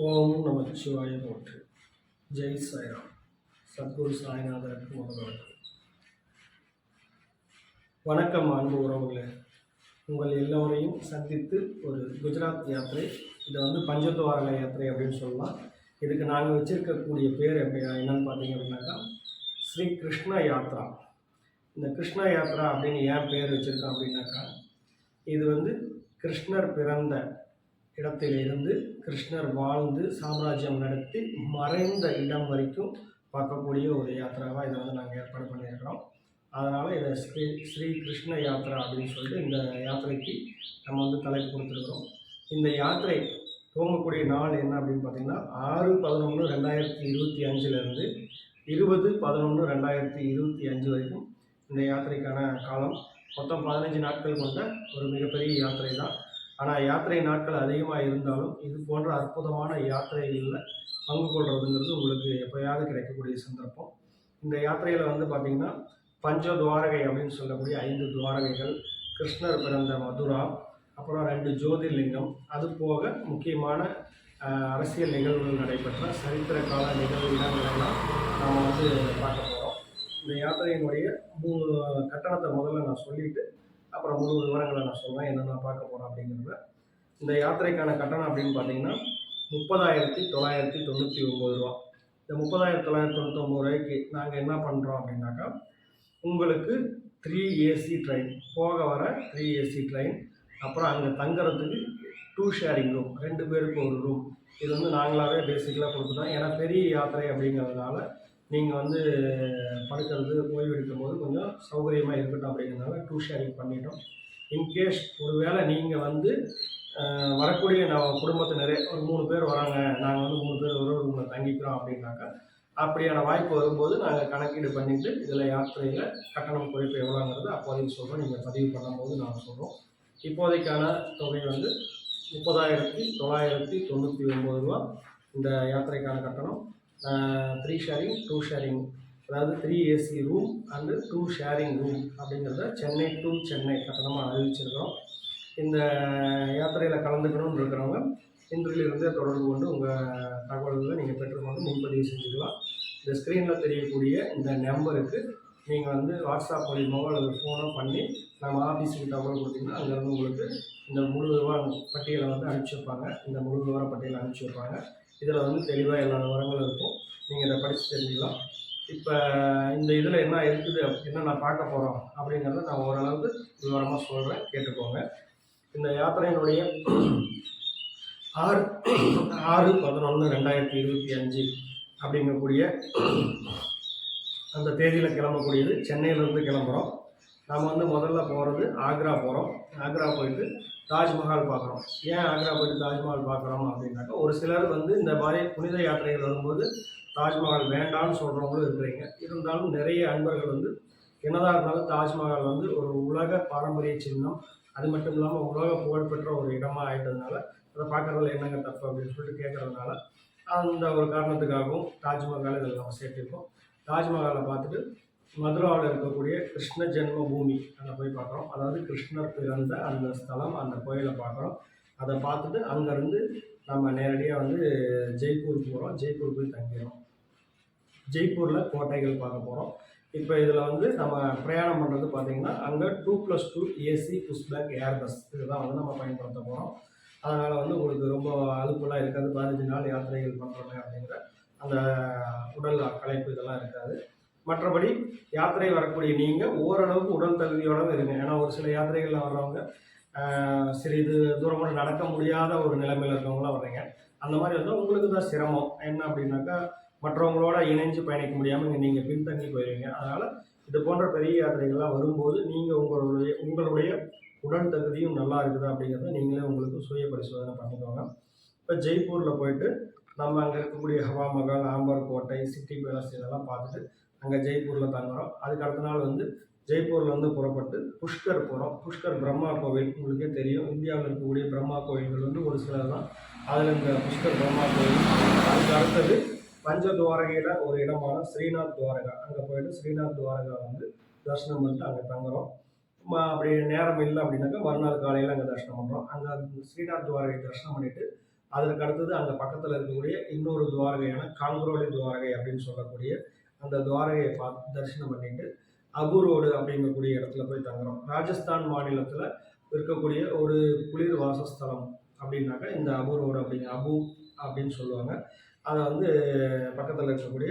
ஓம் நமச்சிவாய போற்று. ஜெய் சாய்ராம். சத்குரு சாய்நாதருக்கு முதல்வர். வணக்கம் அன்பு உறவுகளே. உங்கள் எல்லோரையும் சந்தித்து ஒரு குஜராத் யாத்திரை, இதை பஞ்சத்வாரக யாத்திரை அப்படின்னு சொல்லலாம். இதுக்கு நாங்கள் வச்சுருக்கக்கூடிய பேர் என்னன்னு பார்த்தீங்க அப்படின்னாக்கா ஸ்ரீ கிருஷ்ண யாத்ரா. இந்த கிருஷ்ண யாத்ரா அப்படின்னு ஏன் பேர் வச்சுருக்கோம் அப்படின்னாக்கா, இது கிருஷ்ணர் பிறந்த இடத்திலிருந்து கிருஷ்ணர் வாழ்ந்து சாம்ராஜ்யம் நடத்தி மறைந்த இடம் வரைக்கும் பார்க்கக்கூடிய ஒரு யாத்திராவாக இதை நாங்கள் ஏற்பாடு பண்ணியிருக்கிறோம். அதனால் இதை ஸ்ரீ கிருஷ்ண யாத்ரா அப்படின்னு சொல்லிட்டு இந்த யாத்திரைக்கு நம்ம தலைப்பு கொடுத்துருக்குறோம். இந்த யாத்திரை துவங்கக்கூடிய நாள் என்ன அப்படின்னு பார்த்தீங்கன்னா 6/11/2025 20/11/2025 வரைக்கும் இந்த யாத்திரைக்கான காலம். மொத்தம் 15 நாட்கள் கொண்ட ஒரு மிகப்பெரிய யாத்திரை தான். ஆனால் யாத்திரை நாட்கள் அதிகமாக இருந்தாலும் இது போன்ற அற்புதமான யாத்திரைகளில் பங்கு கொள்வதுங்கிறது உங்களுக்கு எப்போயாவது கிடைக்கக்கூடிய சந்தர்ப்பம். இந்த யாத்திரையில் பார்த்திங்கன்னா பஞ்சத்வாரகை அப்படின்னு சொல்லக்கூடிய 5 துவாரகைகள், கிருஷ்ணர் பிறந்த மதுரா, அப்புறம் 2 ஜோதிர்லிங்கம், அது போக முக்கியமான அரசியல் நிகழ்வுகள் நடைபெற்ற சரித்திர கால இடங்களெல்லாம் நாம் பார்க்க போகிறோம். இந்த யாத்திரையினுடைய கட்டணத்தை முதல்ல நான் சொல்லிவிட்டு அப்புறம் முழு விவரங்களை நான் சொல்வேன் என்னென்ன பார்க்க போகிறோம் அப்படிங்கிறத. இந்த யாத்திரைக்கான கட்டணம் அப்படின்னு பார்த்தீங்கன்னா 30,999 ரூபா. இந்த 30,999 ரூபாய்க்கு நாங்கள் என்ன பண்ணுறோம் அப்படின்னாக்கா, உங்களுக்கு 3 ஏசி ட்ரெயின், போக வர 3 ஏசி ட்ரெயின், அப்புறம் அங்கே தங்குறதுக்கு 2 ஷேரிங் ரூம், 2 பேருக்கு ஒரு ரூம். இது நாங்களாகவே பேசிக்கலாக கொடுத்துட்டோம். ஏன்னா பெரிய யாத்திரை அப்படிங்கிறதுனால நீங்கள் படுக்கிறது ஓய்வு எடுக்கும் போது கொஞ்சம் சௌகரியமாக இருக்கட்டும் அப்படிங்கிறதுனால 2 ஷேரிங் பண்ணிட்டோம். இன்கேஸ் ஒரு வேளை நீங்கள் வரக்கூடிய குடும்பத்தினரே ஒரு 3 பேர் வராங்க, நாங்கள் 3 பேர் ஒரு ரூமில் தங்கிக்கிறோம் அப்படின்னாக்கா, அப்படியான வாய்ப்பு வரும்போது நாங்கள் கணக்கீடு பண்ணிவிட்டு இதில் யாத்திரையில் கட்டணம் குறைப்பு எவ்வளோங்கிறது அப்போதைக்கு சொல்கிறோம். நீங்கள் பதிவு பண்ணும்போது நாங்கள் சொல்கிறோம். இப்போதைக்கான தொகை 30,999 ரூபா இந்த யாத்திரைக்கான கட்டணம். 3 ஷேரிங் 2 ஷேரிங், அதாவது 3 AC room and 2 sharing room அப்படிங்கிறத சென்னை டு சென்னை கட்டணமாக அறிவிச்சிருக்கிறோம். இந்த யாத்திரையில் கலந்துக்கணும்னு இருக்கிறவங்க இன்றிலிருந்தே தொடர்பு கொண்டு உங்கள் தகவல்களை நீங்கள் பெற்றுக்கொண்டு முன்பதிவு செஞ்சுக்கலாம். இந்த ஸ்க்ரீனில் தெரியக்கூடிய இந்த நம்பருக்கு நீங்கள் வாட்ஸ்அப் மூலியமாவோ அல்லது ஃபோனோ பண்ணி நம்ம ஆஃபீஸுக்கு தகவல் கொடுத்தீங்கன்னா அங்கேருந்து உங்களுக்கு இந்த முழு விவர பட்டியலை அனுப்பிச்சி வைப்பாங்க. இந்த முழு விவர பட்டியலை அனுப்பிச்சி வைப்பாங்க. இதில் தெளிவாக எல்லா விவரங்களும் இருக்கும். நீங்கள் இதை படித்து தெரிஞ்சுக்கலாம். இப்போ இந்த இதில் என்ன இருக்குது, என்ன நான் பார்க்க போகிறோம் அப்படிங்கிறத நான் ஓரளவுக்கு விவரமாக சொல்கிறேன், கேட்டுக்கோங்க. இந்த யாத்திரையினுடைய 6/11/2025 அப்படிங்கக்கூடிய அந்த தேதியில் கிளம்பக்கூடியது. சென்னையிலேருந்து கிளம்புறோம். நாம் முதல்ல போகிறது ஆக்ரா போகிறோம். ஆக்ரா போயிட்டு தாஜ்மஹால் பார்க்குறோம். ஏன் ஆக்ரா போயிட்டு தாஜ்மஹால் பார்க்குறோம் அப்படின்னாக்கா, ஒரு சிலர் இந்த மாதிரி புனித யாத்திரைகள் வரும்போது தாஜ்மஹால் வேண்டாம்னு சொல்கிறவங்களும் இருக்கிறீங்க. இருந்தாலும் நிறைய அன்பர்கள் என்னதான் இருந்தாலும் தாஜ்மஹால் ஒரு உலக பாரம்பரிய சின்னம், அது மட்டும் இல்லாமல் உலக புகழ்பெற்ற ஒரு இடமாக ஆகிட்டதுனால அதை பார்க்குறதுல என்னங்க தப்பு அப்படின்னு சொல்லிட்டு கேட்குறதுனால அந்த ஒரு காரணத்துக்காகவும் தாஜ்மஹால் இதில் நம்ம சேர்த்துருக்கோம். தாஜ்மஹாலை பார்த்துட்டு மதுராவில் இருக்கக்கூடிய கிருஷ்ண ஜென்ம பூமி அங்கே போய் பார்க்குறோம். அதாவது கிருஷ்ணர் பிறந்த அந்த ஸ்தலம், அந்த கோயிலை பார்க்குறோம். அதை பார்த்துட்டு அங்கேருந்து நம்ம நேரடியாக ஜெய்ப்பூர் போகிறோம். ஜெய்ப்பூர் போய் தங்கிறோம். ஜெய்ப்பூரில் கோட்டைகள் பார்க்க போகிறோம். இப்போ இதில் நம்ம பிரயாணம் பண்ணுறது பார்த்திங்கன்னா அங்கே 2+2 ஏசி புஷ்பேக் ஏர் பஸ் இதுதான் நம்ம பயன்படுத்த போகிறோம். அதனால் உங்களுக்கு ரொம்ப அலுப்பெல்லாம் இருக்காது. 15 நாள் யாத்திரைகள் பண்ணுறோமே அப்படிங்கிற அந்த உடல் களைப்பு இதெல்லாம் இருக்காது. மற்றபடி யாத்திரை வரக்கூடிய நீங்கள் ஓரளவுக்கு உடல் தகுதியோடு இருங்க. ஏன்னா ஒரு சில யாத்திரைகளில் வர்றவங்க சிறிது தூரம் கூட நடக்க முடியாத ஒரு நிலைமையில் இருக்கவங்களாம் வர்றீங்க. அந்த மாதிரி உங்களுக்கு தான் சிரமம். என்ன அப்படின்னாக்கா, மற்றவங்களோட இணைஞ்சு பயணிக்க முடியாமல் நீங்கள் பின்தங்கி போயிடுவீங்க. அதனால் இது போன்ற பெரிய யாத்திரைகள்லாம் வரும்போது நீங்கள் உங்களுடைய உடல் தகுதியும் நல்லா இருக்குதா அப்படிங்கிறத நீங்களே உங்களுக்கு சுய பரிசோதனை பண்ணிக்கோங்க. இப்போ ஜெய்ப்பூரில் போயிட்டு நம்ம அங்கே இருக்கக்கூடிய ஹவா மஹால், ஆம்பர் கோட்டை, சிட்டி பேலஸ் இதெல்லாம் பார்த்துட்டு அங்கே ஜெய்ப்பூரில் தங்குறோம். அதுக்கு அடுத்த நாள் ஜெய்ப்பூரில் புறப்பட்டு புஷ்கர் போகிறோம். புஷ்கர் பிரம்மா கோவில் உங்களுக்கே தெரியும். இந்தியாவில் இருக்கக்கூடிய பிரம்மா கோயில்கள் ஒரு சிலர் தான். அதில் இந்த புஷ்கர் பிரம்மா கோவில். அதுக்கு அடுத்தது பஞ்சத்வாரகையில் ஒரு இடமான ஸ்ரீநாத் துவாரகா, அங்கே போயிட்டு ஸ்ரீநாத் துவாரகா தரிசனம் பண்ணிட்டு அங்கே தங்குறோம். அப்படி நேரம் இல்லை அப்படின்னாக்கா மறுநாள் காலையில் அங்கே தரிசனம் பண்ணுறோம். அங்கே ஸ்ரீநாத் துவாரகை தரிசனம் பண்ணிவிட்டு அதற்கு அடுத்தது அங்கே பக்கத்தில் இருக்கக்கூடிய இன்னொரு துவாரகையான காங்கரோலி துவாரகை அப்படின்னு சொல்லக்கூடிய அந்த துவாரகையை பார்த்து தரிசனம் பண்ணிட்டு அபு ரோடு அப்படிங்கக்கூடிய இடத்துல போய் தங்குறோம். ராஜஸ்தான் மாநிலத்தில் இருக்கக்கூடிய ஒரு குளிர் வாசஸ்தலம் அப்படின்னாக்கா இந்த அபு ரோடு அபு அப்படின்னு சொல்லுவாங்க. அதை வந்து பக்கத்தில் இருக்கக்கூடிய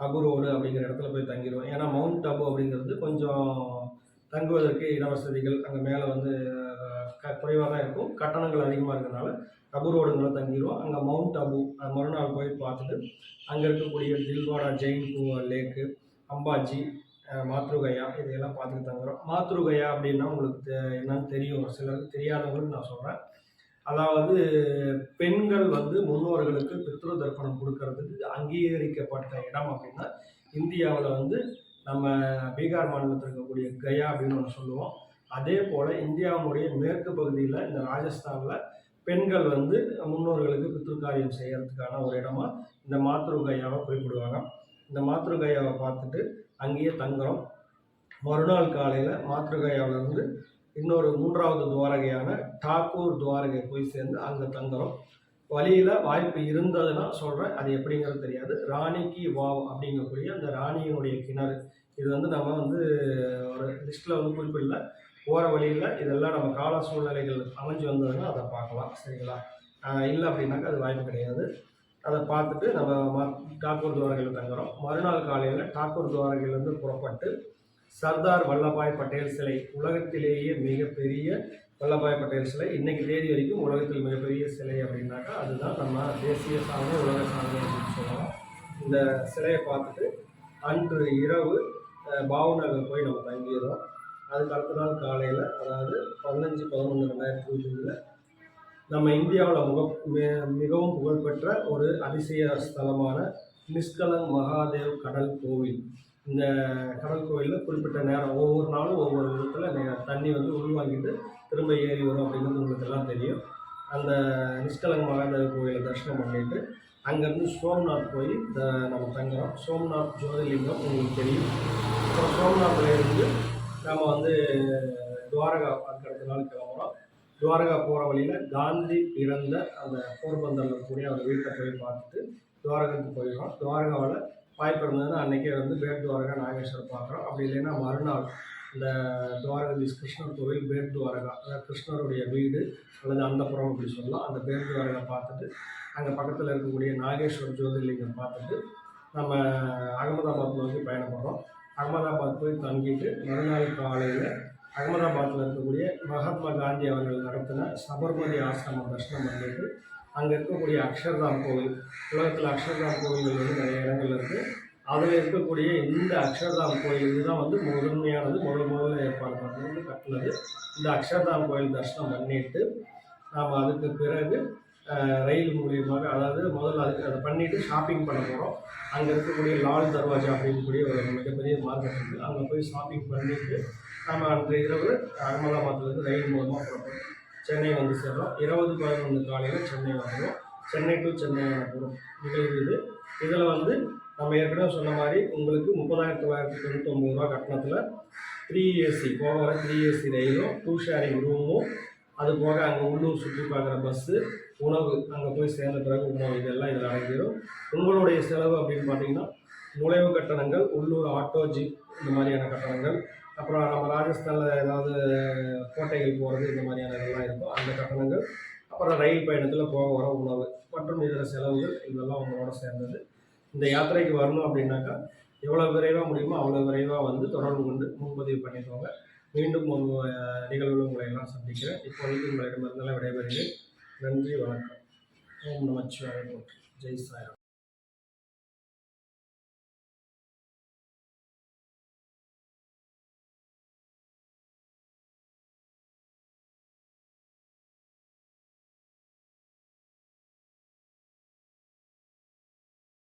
அபு ரோடு அப்படிங்கிற இடத்துல போய் தங்கிடுவோம். ஏன்னா மவுண்ட் அபு அப்படிங்கிறது கொஞ்சம் தங்குவதற்கு இட வசதிகள் அங்கே மேலே வந்து குறைவாக தான் இருக்கும், கட்டணங்கள் அதிகமாக இருக்கிறதுனால அபு ரோடுங்களை தங்கிடுவோம். அங்கே மவுண்ட் அபு மறுநாள் போய் பார்த்துட்டு அங்கே இருக்கக்கூடிய தில்வாடா ஜெயின் லேக்கு, அம்பாஜி, மாத்ருகயா இதையெல்லாம் பார்த்துட்டு தங்குறோம். மாத்ருகயா அப்படின்னா உங்களுக்கு என்னன்னு தெரியும், சிலருக்கு தெரியாதவங்களுக்கு நான் சொல்கிறேன். அதாவது பெண்கள் வந்து முன்னோர்களுக்கு பித்ரு தர்ப்பணம் கொடுக்கறதுக்கு அங்கீகரிக்கப்பட்ட இடம் அப்படின்னா இந்தியாவில் வந்து நம்ம பீகார் மாநிலத்தில் இருக்கக்கூடிய கயா அப்படின்னு ஒன்று சொல்லுவோம். அதே போல் இந்தியாவுடைய மேற்கு பகுதியில் இந்த ராஜஸ்தானில் பெண்கள் வந்து முன்னோர்களுக்கு பித்ருக்காரியம் செய்கிறதுக்கான ஒரு இடமா இந்த மாத்ருகயாவை குறிப்பிடுவாங்க. இந்த மாத்ருகயாவை பார்த்துட்டு அங்கேயே தங்குறோம். மறுநாள் காலையில் மாத்ருகயாவிலேருந்து இன்னொரு 3வது துவாரகையான டாக்கூர் துவாரகை போய் சேர்ந்து அங்கே தங்குறோம். வழியில் வாய்ப்பு இருந்ததுன்னா சொல்கிறேன், அது எப்படிங்கிறது தெரியாது. ராணிக்கு வாவ் அப்படிங்கக்கூடிய அந்த ராணியினுடைய கிணறு, இது வந்து நம்ம வந்து ஒரு லிஸ்ட்டில் வந்து குறிப்பிடல. போகிற வழியில் இதெல்லாம் நம்ம கால சூழ்நிலைகள் அமைஞ்சு வந்ததுன்னா அதை பார்க்கலாம், சரிங்களா? இல்லை அப்படின்னாக்கா அது வாய்ப்பு கிடையாது. அதை பார்த்துட்டு நம்ம டாக்கூர் துவாரகையில் தங்குறோம். மறுநாள் காலையில் டாக்கூர் துவாரகையிலேருந்து புறப்பட்டு சர்தார் வல்லபாய் பட்டேல் சிலை, உலகத்திலேயே மிகப்பெரிய வல்லபாய் பட்டேல் சிலை, இன்றைக்கி தேதி வரைக்கும் உலகத்தில் மிகப்பெரிய சிலை அப்படின்னாக்கா அதுதான் நம்ம தேசிய சாதனை, உலக சாதனை அப்படின்னு சொல்லலாம். இந்த சிலையை பார்த்துட்டு அன்று இரவு பாவ்நகர் போய் நம்ம தங்கிடுறோம். அதுக்கு அடுத்த நாள் காலையில், அதாவது 15/11/2025 நம்ம இந்தியாவில் மிகவும் புகழ்பெற்ற ஒரு அதிசய ஸ்தலமான நிஷ்கலங் மகாதேவ் கடல் கோவில். இந்த கடல் கோவிலில் குறிப்பிட்ட நேரம் ஒவ்வொரு நாளும் ஒவ்வொரு விதத்தில் தண்ணி வந்து உள்வாங்கிட்டு திரும்ப ஏறி வரும் அப்படிங்கிறது உங்களுக்கு எல்லாம் தெரியும். அந்த நிஷ்கலங் மகாதேவ் கோவிலை தரிசனம் பண்ணிவிட்டு அங்கேருந்து சோம்நாத் போய் நம்ம தங்குறோம். சோம்நாத் ஜோதிர்லிங்கம் உங்களுக்கு தெரியும். அப்புறம் சோம்நாத்லேருந்து நம்ம வந்து துவாரகா அதுக்கு அடுத்த நாள் கிளம்புறோம். துவாரகா போகிற வழியில் காந்தி பிறந்த அந்த போர்பந்தரில் இருக்கக்கூடிய அவர் வீட்டை போய் பார்த்துட்டு துவாரகாவுக்கு போயிடுறோம். துவாரகாவில் வாய்ப்பு இருந்ததுன்னா அன்றைக்கே வந்து பேட் துவாரகா நாகேஸ்வரம் பார்க்குறோம். அப்படி இல்லைன்னா மறுநாள் இந்த துவாரகதீஷ் கிருஷ்ணர் கோவில் பேட் துவாரகா, அதாவது கிருஷ்ணருடைய வீடு அல்லது அந்தப்புறம் அப்படி சொல்லலாம், அந்த பேட் துவாரகா பார்த்துட்டு அங்கே பக்கத்தில் இருக்கக்கூடிய நாகேஸ்வர் ஜோதிர்லிங்கம் பார்த்துட்டு நம்ம அகமதாபாத் நோக்கி பயணப்படுறோம். அகமதாபாத் போய் தங்கிட்டு மறுநாள் காலையில் அகமதாபாத்தில் இருக்கக்கூடிய மகாத்மா காந்தி அவர்கள் நடத்தின சபர்மதி ஆசிரமம் தரிசனம் பண்ணிட்டு அங்கே இருக்கக்கூடிய அக்ஷர்தாம் கோவில், உலகத்தில் அக்ஷர்தாம் கோவில்கள் வந்து நிறைய இடங்கள் இருக்குது. அதில் இருக்கக்கூடிய இந்த அக்ஷர்தாம் கோயில் இதுதான் வந்து முதன்மையானது, முதல்ல ஏற்பாடு பண்ணுறது கட்டினது. இந்த அக்ஷர்தாம் கோயில் தரிசனம் பண்ணிட்டு நாம் அதுக்கு பிறகு ரயில் மூலியமாக, அதாவது முதல்ல அதுக்கு அதை பண்ணிவிட்டு ஷாப்பிங் பண்ண போகிறோம். அங்கே இருக்கக்கூடிய லால் தர்வாஜா அப்படிங்கக்கூடிய ஒரு மிகப்பெரிய மார்க்கெட் இருக்குது. அங்கே போய் ஷாப்பிங் பண்ணிவிட்டு நம்ம அன்றைய இரவு அகமதாபாத்லேருந்து ரயில் மூலமாக புறப்படும் சென்னை வந்து சேர்றோம். 20/11 காலையில் சென்னை வந்துடும். சென்னை டு சென்னை போகிறோம் நிகழ்வு இது. இதில் வந்து நம்ம ஏற்கனவே சொன்ன மாதிரி உங்களுக்கு 30,999 கட்டணத்தில் 3 ஏசி போக வர 3 ஏசி ரயிலும் 2 ஷேரிங் ரூமும், அது போக அங்கே உள்ளூர் சுற்றி பார்க்குற பஸ்ஸு, உணவு, அங்கே போய் சேர்ந்த பிறகு உணவு, இதெல்லாம் இதில் அடங்கிடும். உங்களுடைய செலவு அப்படின்னு பார்த்தீங்கன்னா நுழைவு கட்டணங்கள், உள்ளூர் ஆட்டோ, ஜீப் இந்த மாதிரியான கட்டணங்கள், அப்புறம் நம்ம ராஜஸ்தானில் ஏதாவது கோட்டைகள் போகிறது இந்த மாதிரியான இதெல்லாம் இருக்கும் அந்த கட்டணங்கள், அப்புறம் ரயில் பயணத்தில் போக வர உணவு மற்றும் இதர செலவுகள், இதெல்லாம் உங்களோட சேர்ந்தது. இந்த யாத்திரைக்கு வரணும் அப்படின்னாக்கா எவ்வளோ விரைவாக முடியுமோ அவ்வளோ விரைவாக வந்து தொடர்பு கொண்டு முன்பதிவு பண்ணிக்கோங்க. மீண்டும் ஒரு நிகழ்வில் உங்களை எல்லாம் சந்திக்கிறேன். இப்போதைக்கு உங்களிடமிருந்தெல்லாம் விடைபெறுகிறேன். நன்றி, வணக்கம். ஓம் நமச்சிவாய போற்றி. ஜெய் சாய்ராம்.